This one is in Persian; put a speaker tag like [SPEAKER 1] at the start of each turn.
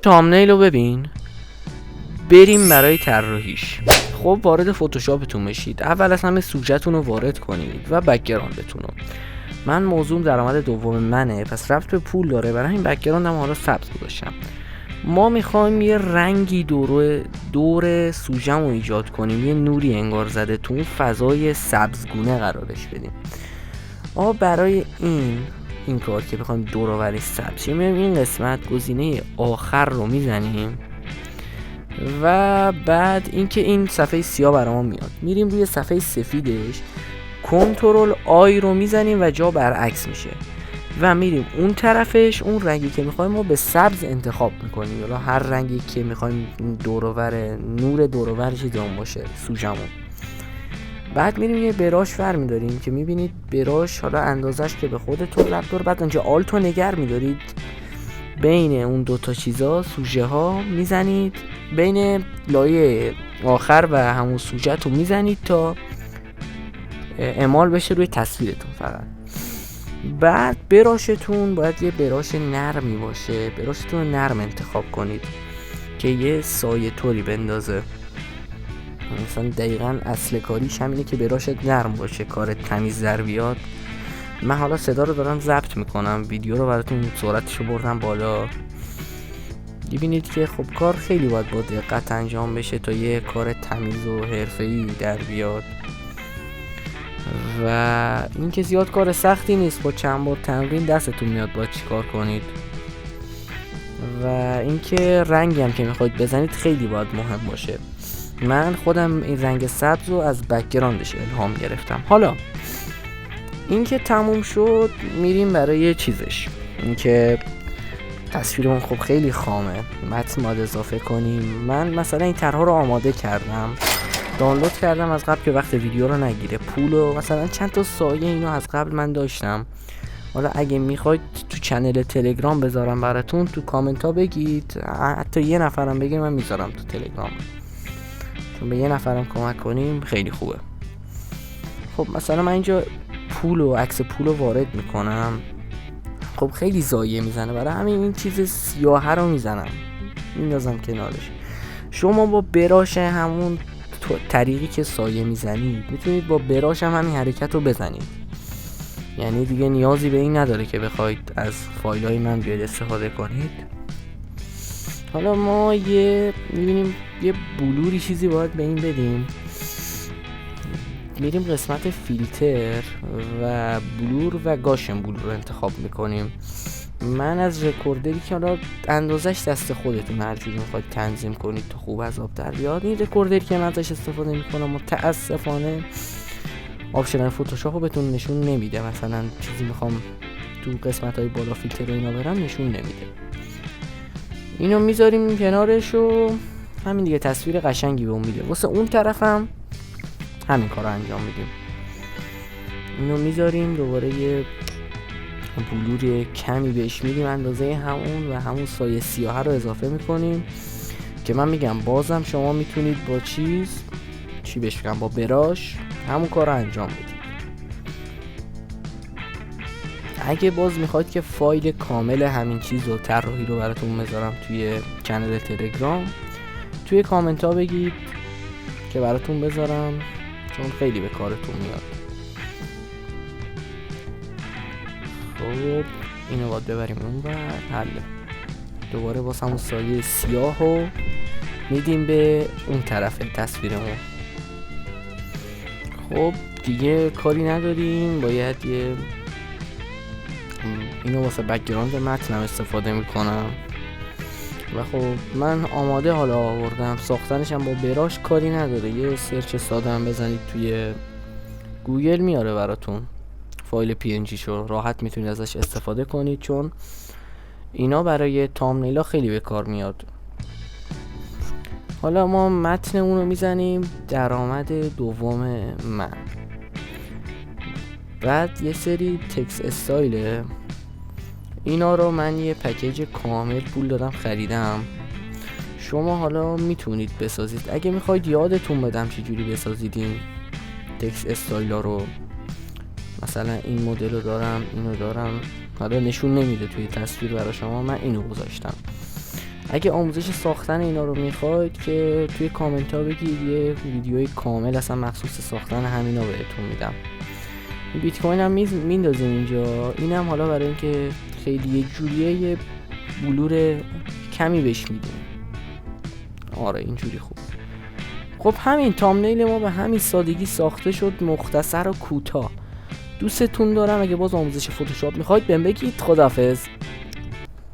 [SPEAKER 1] تامنیل رو ببین. بریم برای طراحیش. خب وارد فتوشاپتون بشید. اول از همه سوژه‌تون رو وارد کنید و بک‌گراندتون رو. من موضوعم درآمد دوم منه، پس ربط به پول داره، برای همین بک‌گراندم حالا سبز گذاشتم. ما میخوایم یه رنگی دور سوژه‌مو ایجاد کنیم، یه نوری انگار زده تو اون فضای سبزگونه قرارش بدیم. برای این کار که بخوایم دور و بر سبز میایم این قسمت گزینه آخر رو میزنیم و بعد اینکه این صفحه سیاه برامون میاد، میریم روی صفحه سفیدش، کنترل آی رو میزنیم و جا برعکس میشه و میریم اون طرفش، اون رنگی که میخوایم ما به سبز انتخاب میکنیم، یا هر رنگی که میخوایم نور دور و برش اون باشه سوژه‌مون. بعد میریم یه براش ور میداریم که میبینید براش حالا اندازش که به خودتون ربط داره. بعد اینجا آلت رو نگر میدارید، بین اون دوتا چیزا سوژه ها میزنید، بین لایه آخر و همون سوژه تو میزنید تا اعمال بشه روی تصویرتون فقط. بعد براشتون باید یه براش نرمی باشه، براشتون رو نرم انتخاب کنید که یه سایه طوری بندازه. مثلا دقیقاً اصل کاریش همینه که براشت نرم باشه، کار تمیز در بیاد. من حالا صدا رو دارم ضبط میکنم، ویدیو رو براتون سرعتشو بردم بالا. ببینید که خب کار خیلی باید با دقت انجام بشه تا یه کار تمیز و حرفه‌ای در بیاد و این که زیاد کار سختی نیست، با چند بار تمرین دستتون میاد باید چی کار کنید. و اینکه رنگی هم که میخواید بزنید خیلی باید مهم باشه. من خودم این رنگ سبز رو از بک‌گراندش الهام گرفتم. حالا اینکه تموم شد میریم برای چیزش، اینکه تصویرمون خب خیلی خامه، متن باید اضافه کنیم. من مثلا این طرح‌ها رو آماده کردم، دانلود کردم از قبل که وقت ویدیو رو نگیره. پول و مثلا چند تا سایه اینو از قبل من داشتم. حالا اگه میخواید تو چنل تلگرام بذارم براتون، تو کامنت ها بگید، حتی یه نفرم بگه من میذارم تو تلگرام، چون به یه نفرم کمک کنیم خیلی خوبه. خب مثلا من اینجا پول و عکس پول رو وارد میکنم، خب خیلی زایه میزنه، برای همین این چیز سیاه رو میزنم میندازم کنارش. شما با براش همون طریقی که سایه میزنید میتونید با براش هم همین حرکت رو بزنید، یعنی دیگه نیازی به این نداره که بخواید از فایل های من بیاید استفاده کنید. حالا ما میبینیم یه بلوری چیزی باید به این بدیم، میریم قسمت فیلتر و بلور و گاشن بلور رو انتخاب میکنیم. من از رکوردری که حالا اندازش دست خودتون هر جوری میخواید تنظیم کنید تا خوب از آب در بیاد، این رکوردری که من ازش استفاده میکنم متاسفانه آپشنال فتوشاپ رو بهتون نشون نمیده. مثلا چیزی میخوام تو قسمت های بالا فیلتر رو اینا برم نشون نمیده. اینو میذاریم کنارش و همین دیگه تصویر قشنگی به اون میده. واسه اون طرفم همین کار رو انجام میدیم. اینو میذاریم دوباره یه بلور کمی بهش میدیم اندازه همون و همون سایه سیاه رو اضافه میکنیم که من میگم بازم شما میتونید با چی بهش بگم، با براش همون کار رو انجام بدید. اگه باز میخواید که فایل کامل همین چیز و طراحی رو براتون بذارم توی کانال تلگرام، توی کامنت ها بگید که براتون بذارم، چون خیلی به کارتون میاد. خب اینو باید ببریم اون و حله. دوباره باز همون سایه سیاه رو میدیم به اون طرف تصویرمون. خب دیگه کاری نداریم، باید اینو واسه بک‌گراند متنم استفاده میکنم و خب من آماده حالا آوردم. ساختنش هم با براش کاری نداره، یه سرچ ساده هم بزنید توی گوگل میاره براتون فایل PNG شو، راحت میتونید ازش استفاده کنید چون اینا برای تامنیلا خیلی به کار میاد. حالا ما متن اونو میزنیم درآمد دوم من، بعد یه سری تکست استایله، اینا رو من یه پکیج کامل پول دادم خریدم. شما حالا میتونید بسازید اگه میخواید، یادتون بدم چجوری بسازید این تکست استایلا رو. مثلا این مدل رو دارم، اینو دارم، حالا نشون نمیده توی تصویر برای شما، من اینو گذاشتم. اگه آموزش ساختن اینا رو میخواید که توی کامنت ها بگید، یه ویدیوی کامل اصلا مخصوص ساختن همینا بهتون میدم. بیت کوین هم میندازیم اینجا. اینم حالا برای اینکه خیلی یه جوریه یه بلور کمی بهش میدیم. آره اینجوری خوب. خب همین تامنیل ما به همین سادگی ساخته شد، مختصر و کوتاه. دوستتون دارم. اگه باز آموزش فتوشاپ میخواید بهم بگید. خداحافظ.